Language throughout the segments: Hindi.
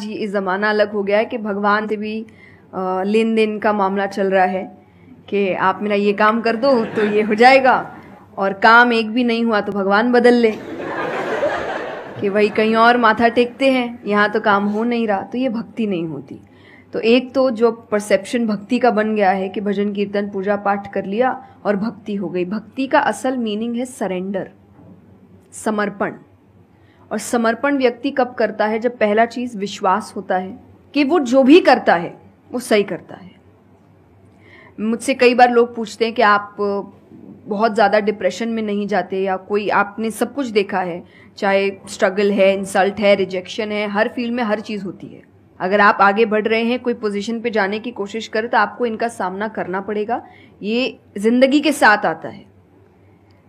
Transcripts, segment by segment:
आज ये ज़माना अलग हो गया है कि भगवान से भी लेन देन का मामला चल रहा है कि आप मेरा ये काम कर दो तो ये हो जाएगा, और काम एक भी नहीं हुआ तो भगवान बदल ले, कि वही कहीं और माथा टेकते हैं, यहाँ तो काम हो नहीं रहा। तो ये भक्ति नहीं होती। तो एक तो जो परसेप्शन भक्ति का बन गया है कि भजन कीर्तन पूजा पाठ कर लिया और भक्ति हो गई। भक्ति का असल मीनिंग है सरेंडर, समर्पण। और समर्पण व्यक्ति कब करता है? जब पहला चीज विश्वास होता है कि वो जो भी करता है वो सही करता है। मुझसे कई बार लोग पूछते हैं कि आप बहुत ज़्यादा डिप्रेशन में नहीं जाते, या कोई आपने सब कुछ देखा है, चाहे स्ट्रगल है, इंसल्ट है, रिजेक्शन है, हर फील्ड में हर चीज़ होती है। अगर आप आगे बढ़ रहे हैं, कोई पोजीशन पे जाने की कोशिश करें तो आपको इनका सामना करना पड़ेगा, ये जिंदगी के साथ आता है,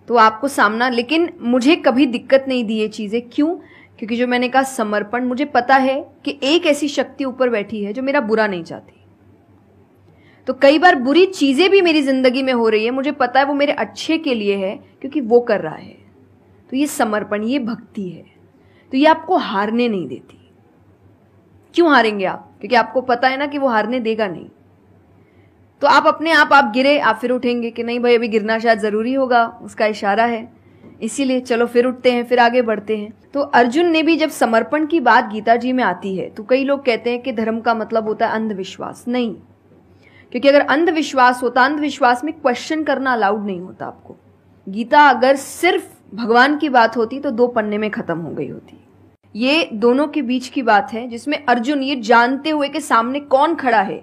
तो आपको सामना। लेकिन मुझे कभी दिक्कत नहीं दी ये चीज़ें। क्यों? क्योंकि जो मैंने कहा समर्पण, मुझे पता है कि एक ऐसी शक्ति ऊपर बैठी है जो मेरा बुरा नहीं चाहती। तो कई बार बुरी चीजें भी मेरी जिंदगी में हो रही है, मुझे पता है वो मेरे अच्छे के लिए है, क्योंकि वो कर रहा है। तो ये समर्पण, ये भक्ति है। तो ये आपको हारने नहीं देती। क्यों हारेंगे आप? क्योंकि आपको पता है ना कि वो हारने देगा नहीं। तो आप अपने आप गिरे, आप फिर उठेंगे कि नहीं भाई अभी गिरना शायद जरूरी होगा, उसका इशारा है, इसीलिए चलो फिर उठते हैं, फिर आगे बढ़ते हैं। तो अर्जुन ने भी, जब समर्पण की बात गीता जी में आती है, तो कई लोग कहते हैं कि धर्म का मतलब होता है अंधविश्वास। नहीं, क्योंकि अगर अंधविश्वास होता, अंधविश्वास में क्वेश्चन करना अलाउड नहीं होता आपको। गीता अगर सिर्फ भगवान की बात होती तो 2 पन्ने में खत्म हो गई होती। ये दोनों के बीच की बात है, जिसमें अर्जुन ये जानते हुए कि सामने कौन खड़ा है,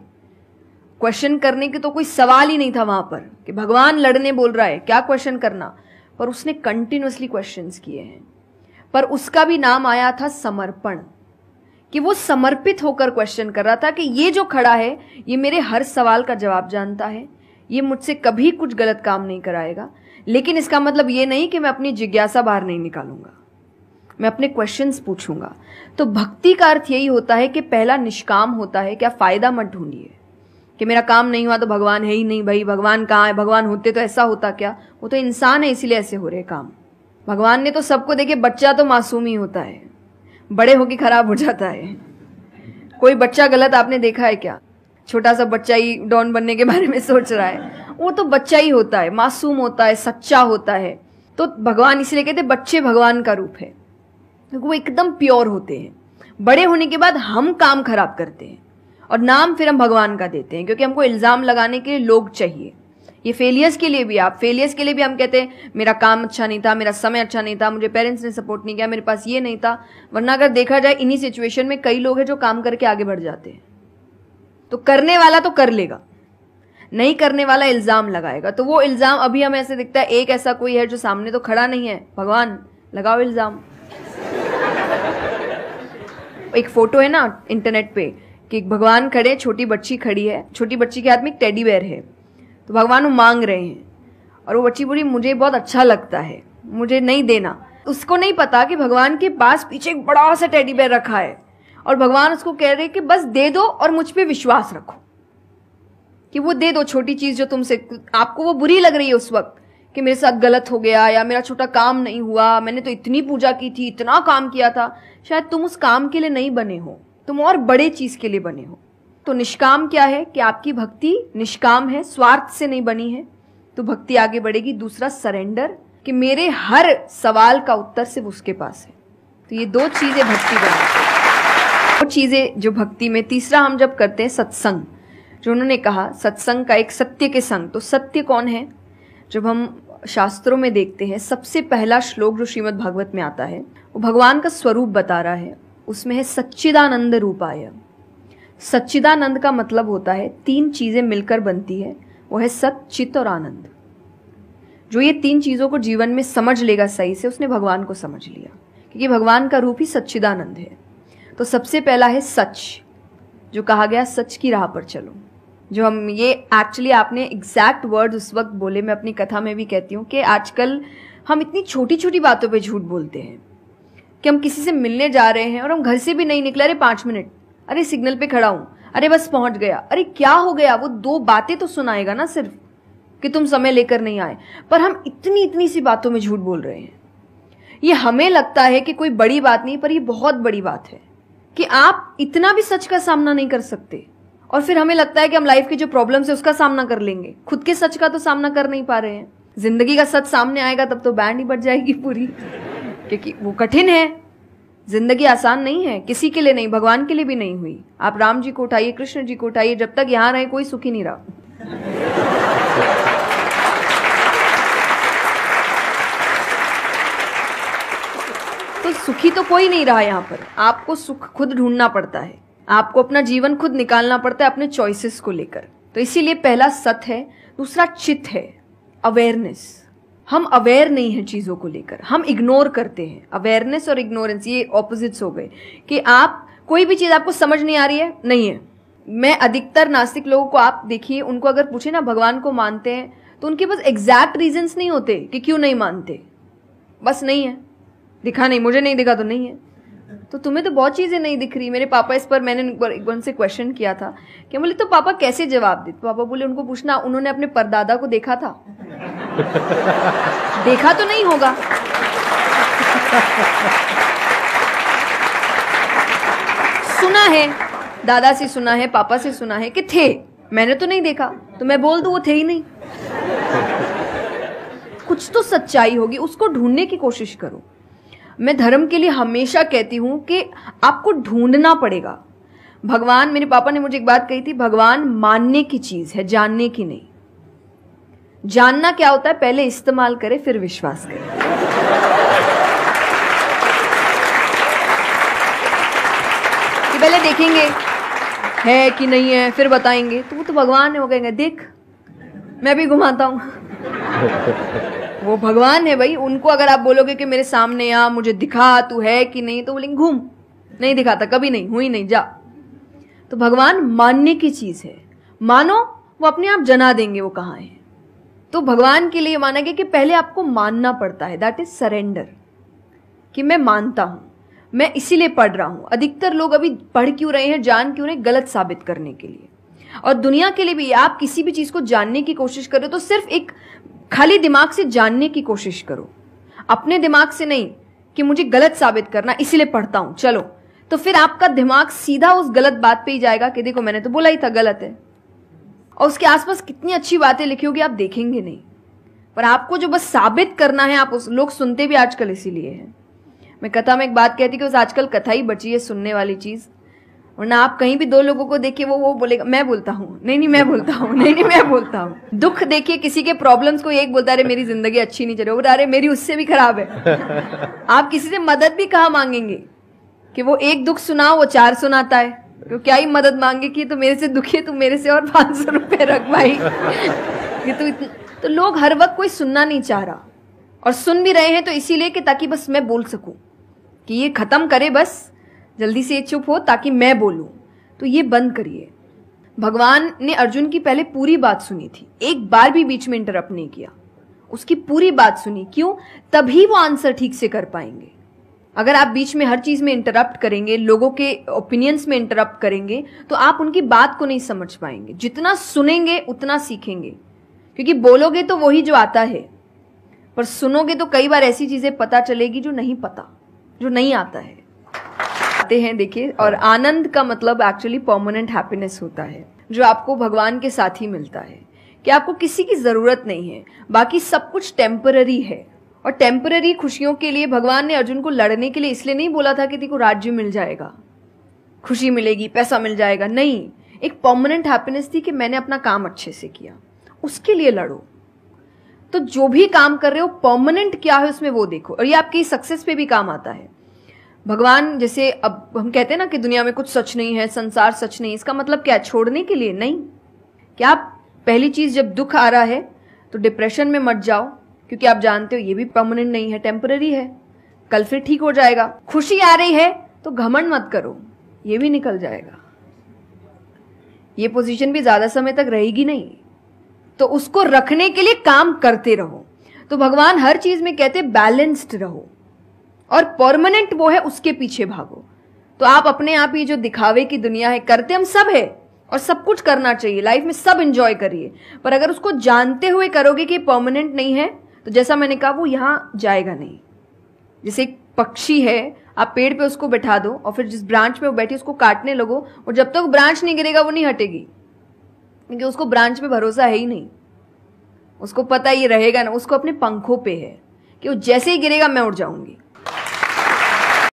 क्वेश्चन करने के तो कोई सवाल ही नहीं था वहां पर कि भगवान लड़ने बोल रहा है, क्या क्वेश्चन करना, पर उसने कंटिन्यूअसली क्वेश्चंस किए हैं। पर उसका भी नाम आया था समर्पण, कि वो समर्पित होकर क्वेश्चन कर रहा था कि ये जो खड़ा है ये मेरे हर सवाल का जवाब जानता है, ये मुझसे कभी कुछ गलत काम नहीं कराएगा। लेकिन इसका मतलब ये नहीं कि मैं अपनी जिज्ञासा बाहर नहीं निकालूंगा, मैं अपने क्वेश्चंस पूछूंगा। तो भक्ति का अर्थ यही होता है कि पहला निष्काम होता है। क्या फायदा मत ढूंढिए कि मेरा काम नहीं हुआ तो भगवान है ही नहीं। भाई भगवान कहाँ है? भगवान होते तो ऐसा होता क्या? वो तो इंसान है, इसीलिए ऐसे हो रहे काम। भगवान ने तो सबको देखे, बच्चा तो मासूम ही होता है, बड़े होके खराब हो जाता है। कोई बच्चा गलत आपने देखा है क्या? छोटा सा बच्चा ही डॉन बनने के बारे में सोच रहा है, वो तो बच्चा ही होता है, मासूम होता है, सच्चा होता है। तो भगवान इसलिए कहते बच्चे भगवान का रूप है, क्योंकि वो एकदम प्योर होते हैं। बड़े होने के बाद हम काम खराब करते हैं और नाम फिर हम भगवान का देते हैं, क्योंकि हमको इल्जाम लगाने के लिए लोग चाहिए। ये फेलियर्स के लिए भी, आप फेलियर्स के लिए भी हम कहते हैं मेरा काम अच्छा नहीं था, मेरा समय अच्छा नहीं था, मुझे पेरेंट्स ने सपोर्ट नहीं किया, मेरे पास ये नहीं था। वरना अगर देखा जाए इन्हीं सिचुएशन में कई लोग हैं जो काम करके आगे बढ़ जाते हैं। तो करने वाला तो कर लेगा, नहीं करने वाला इल्जाम लगाएगा। तो वो इल्जाम अभी हमें ऐसे दिखता है, एक ऐसा कोई है जो सामने तो खड़ा नहीं है, भगवान लगाओ इल्जाम। एक फोटो है ना इंटरनेट पे कि भगवान खड़े, छोटी बच्ची खड़ी है, छोटी बच्ची के हाथ में एक टेडी बेयर है, तो भगवान वो मांग रहे हैं और वो बच्ची बोली मुझे बहुत अच्छा लगता है, मुझे नहीं देना। उसको नहीं पता कि भगवान के पास पीछे एक बड़ा सा टेडी बेयर रखा है और भगवान उसको कह रहे कि बस दे दो और मुझ पे विश्वास रखो कि वो दे दो छोटी चीज जो तुमसे, आपको वो बुरी लग रही है उस वक्त कि मेरे साथ गलत हो गया या मेरा छोटा काम नहीं हुआ, मैंने तो इतनी पूजा की थी, इतना काम किया था। शायद तुम उस काम के लिए नहीं बने हो, तुम और बड़े चीज के लिए बने हो। तो निष्काम क्या है कि आपकी भक्ति निष्काम है, स्वार्थ से नहीं बनी है, तो भक्ति आगे बढ़ेगी। दूसरा सरेंडर, कि मेरे हर सवाल का उत्तर सिर्फ उसके पास है। तो ये 2 चीजें भक्ति बनाती है, 2 चीजें जो भक्ति में। तीसरा हम जब करते हैं सत्संग, जो उन्होंने कहा सत्संग का एक सत्य के संग। तो सत्य कौन है? जब हम शास्त्रों में देखते हैं, सबसे पहला श्लोक जो श्रीमद् भागवत में आता है वो भगवान का स्वरूप बता रहा है। उसमें है सच्चिदानंद रूपाय। सच्चिदानंद का मतलब होता है 3 चीजें मिलकर बनती है, वो है सत, चित और आनंद। जो ये 3 चीजों को जीवन में समझ लेगा सही से, उसने भगवान को समझ लिया, क्योंकि भगवान का रूप ही सच्चिदानंद है। तो सबसे पहला है सच, जो कहा गया सच की राह पर चलो। जो हम ये एक्चुअली आपने एग्जैक्ट वर्ड उस वक्त बोले, मैं अपनी कथा में भी कहती हूँ कि आजकल हम इतनी छोटी छोटी बातों पे झूठ बोलते हैं कि हम किसी से मिलने जा रहे हैं और हम घर से भी नहीं निकले, अरे 5 मिनट, अरे सिग्नल पे खड़ा हूं, अरे बस पहुंच गया, अरे क्या हो गया, वो 2 बातें तो सुनाएगा ना सिर्फ कि तुम समय लेकर नहीं आए। पर हम इतनी इतनी सी बातों में झूठ बोल रहे हैं। ये हमें लगता है कि कोई बड़ी बात नहीं, पर ये बहुत बड़ी बात है कि आप इतना भी सच का सामना नहीं कर सकते, और फिर हमें लगता है कि हम लाइफ के जो प्रॉब्लम्स है उसका सामना कर लेंगे, खुद के सच का तो सामना कर नहीं पा रहे हैं। जिंदगी का सच सामने आएगा तब तो बैंड ही बज जाएगी पूरी, क्योंकि वो कठिन है। जिंदगी आसान नहीं है, किसी के लिए नहीं, भगवान के लिए भी नहीं हुई। आप राम जी को उठाइए, कृष्ण जी को उठाइए, जब तक यहां रहे कोई सुखी नहीं रहा। तो सुखी तो कोई नहीं रहा यहां पर। आपको सुख खुद ढूंढना पड़ता है, आपको अपना जीवन खुद निकालना पड़ता है अपने चॉइसेस को लेकर। तो इसीलिए पहला सत है, दूसरा चित है, अवेयरनेस। हम अवेयर नहीं है चीजों को लेकर, हम इग्नोर करते हैं। अवेयरनेस और इग्नोरेंस ये ऑपोजिट्स हो गए, कि आप कोई भी चीज आपको समझ नहीं आ रही है, नहीं है। मैं अधिकतर नास्तिक लोगों को आप देखिए, उनको अगर पूछे ना भगवान को मानते हैं, तो उनके पास एग्जैक्ट रीजंस नहीं होते कि क्यों नहीं मानते। बस नहीं है, दिखा नहीं, मुझे नहीं दिखा तो नहीं है। तो तुम्हें तो बहुत चीजें नहीं दिख रही। मेरे पापा इस पर मैंने एक बार उनसे क्वेश्चन किया था कि बोले तो पापा कैसे जवाब दे। तो पापा बोले उनको पूछना उन्होंने अपने परदादा को देखा था। देखा तो नहीं होगा, सुना है, दादा से सुना है, पापा से सुना है कि थे, मैंने तो नहीं देखा, तो मैं बोल दूं वो थे ही नहीं। कुछ तो सच्चाई होगी, उसको ढूंढने की कोशिश करो। मैं धर्म के लिए हमेशा कहती हूं कि आपको ढूंढना पड़ेगा। भगवान, मेरे पापा ने मुझे एक बात कही थी, भगवान मानने की चीज है, जानने की नहीं। जानना क्या होता है, पहले इस्तेमाल करे फिर विश्वास करे। कि पहले देखेंगे है कि नहीं है, फिर बताएंगे। तो वो तो भगवान है, वो कहेंगे देख मैं भी घुमाता हूं। वो भगवान है भाई, उनको अगर आप बोलोगे कि मेरे सामने आ, मुझे दिखा तू है कि नहीं, तो बोलेंगे घूम, नहीं दिखाता, कभी नहीं हुई, नहीं जा। तो भगवान मानने की चीज है, मानो वो अपने आप जना देंगे वो कहाँ है। तो भगवान के लिए माना गया कि पहले आपको मानना पड़ता है, दैट इज सरेंडर, कि मैं मानता हूं, मैं इसीलिए पढ़ रहा हूं। अधिकतर लोग अभी पढ़ क्यों रहे हैं, जान क्यों रहे, गलत साबित करने के लिए। और दुनिया के लिए भी, आप किसी भी चीज को जानने की कोशिश करो तो सिर्फ एक खाली दिमाग से जानने की कोशिश करो, अपने दिमाग से नहीं कि मुझे गलत साबित करना इसलिए पढ़ता हूं चलो। तो फिर आपका दिमाग सीधा उस गलत बात पे ही जाएगा कि देखो मैंने तो बोला ही था गलत है। और उसके आसपास कितनी अच्छी बातें लिखी होगी आप देखेंगे नहीं, पर आपको जो बस साबित करना है, आप उस लोग सुनते भी आजकल इसीलिए है। मैं कथा में एक बात कहती कि उस आजकल कथा ही बची है सुनने वाली चीज, वरना आप कहीं भी दो लोगों को देखिए वो बोलेगा मैं बोलता हूँ, नहीं मैं बोलता हूँ, नहीं मैं बोलता हूँ। दुख देखिए किसी के, प्रॉब्लम्स को एक बोलता है मेरी जिंदगी अच्छी नहीं चल रही, वो अरे मेरी उससे भी खराब है। आप किसी से मदद भी कहाँ मांगेंगे कि वो एक दुख सुनाओ वो 4 सुनाता है, तो क्या ही मदद मांगे कि तो मेरे से दुखी है, तू मेरे से और 500 रुपए रख भाई। कि तू तो लोग हर वक्त कोई सुनना नहीं चाह रहा, और सुन भी रहे हैं तो इसीलिए कि ताकि बस मैं बोल सकूं, कि ये खत्म करे बस जल्दी से, चुप हो ताकि मैं बोलूं। तो ये बंद करिए। भगवान ने अर्जुन की पहले पूरी बात सुनी थी, एक बार भी बीच में इंटरप्ट नहीं किया, उसकी पूरी बात सुनी। क्यों? तभी वो आंसर ठीक से कर पाएंगे। अगर आप बीच में हर चीज में इंटरप्ट करेंगे, लोगों के ओपिनियंस में इंटरप्ट करेंगे, तो आप उनकी बात को नहीं समझ पाएंगे। जितना सुनेंगे उतना सीखेंगे, क्योंकि बोलोगे तो वही जो आता है, पर सुनोगे तो कई बार ऐसी चीजें पता चलेगी जो नहीं पता, जो नहीं आता है। आते हैं देखिए, और आनंद का मतलब एक्चुअली परमानेंट हैप्पीनेस होता है, जो आपको भगवान के साथ ही मिलता है, कि आपको किसी की जरूरत नहीं है, बाकी सब कुछ टेम्पररी है। और टेम्पररी खुशियों के लिए भगवान ने अर्जुन को लड़ने के लिए इसलिए नहीं बोला था कि तेरे को राज्य मिल जाएगा, खुशी मिलेगी, पैसा मिल जाएगा, नहीं। एक परमानेंट हैप्पीनेस थी कि मैंने अपना काम अच्छे से किया, उसके लिए लड़ो। तो जो भी काम कर रहे हो परमानेंट क्या है उसमें वो देखो, और ये आपकी सक्सेस पे भी काम आता है। भगवान जैसे अब हम कहते हैं ना कि दुनिया में कुछ सच नहीं है, संसार सच नहीं, इसका मतलब क्या? छोड़ने के लिए नहीं। क्या आप पहली चीज, जब दुख आ रहा है तो डिप्रेशन में मत जाओ, क्योंकि आप जानते हो ये भी परमानेंट नहीं है, टेम्पररी है, कल फिर ठीक हो जाएगा। खुशी आ रही है तो घमंड मत करो, ये भी निकल जाएगा, ये पोजीशन भी ज्यादा समय तक रहेगी नहीं, तो उसको रखने के लिए काम करते रहो। तो भगवान हर चीज में कहते बैलेंस्ड रहो, और परमानेंट वो है उसके पीछे भागो। तो आप अपने आप ही जो दिखावे की दुनिया है, करते हम सब है और सब कुछ करना चाहिए लाइफ में, सब एंजॉय करिए, पर अगर उसको जानते हुए करोगे कि परमानेंट नहीं है, तो जैसा मैंने कहा वो यहां जाएगा नहीं। जैसे एक पक्षी है, आप पेड़ पे उसको बैठा दो और फिर जिस ब्रांच पे वो बैठी उसको काटने लगो, और जब तक ब्रांच नहीं गिरेगा वो नहीं हटेगी, क्योंकि उसको ब्रांच पे भरोसा है ही नहीं। उसको पता ये रहेगा ना, उसको अपने पंखों पे है कि वो जैसे ही गिरेगा मैं उड़ जाऊंगी।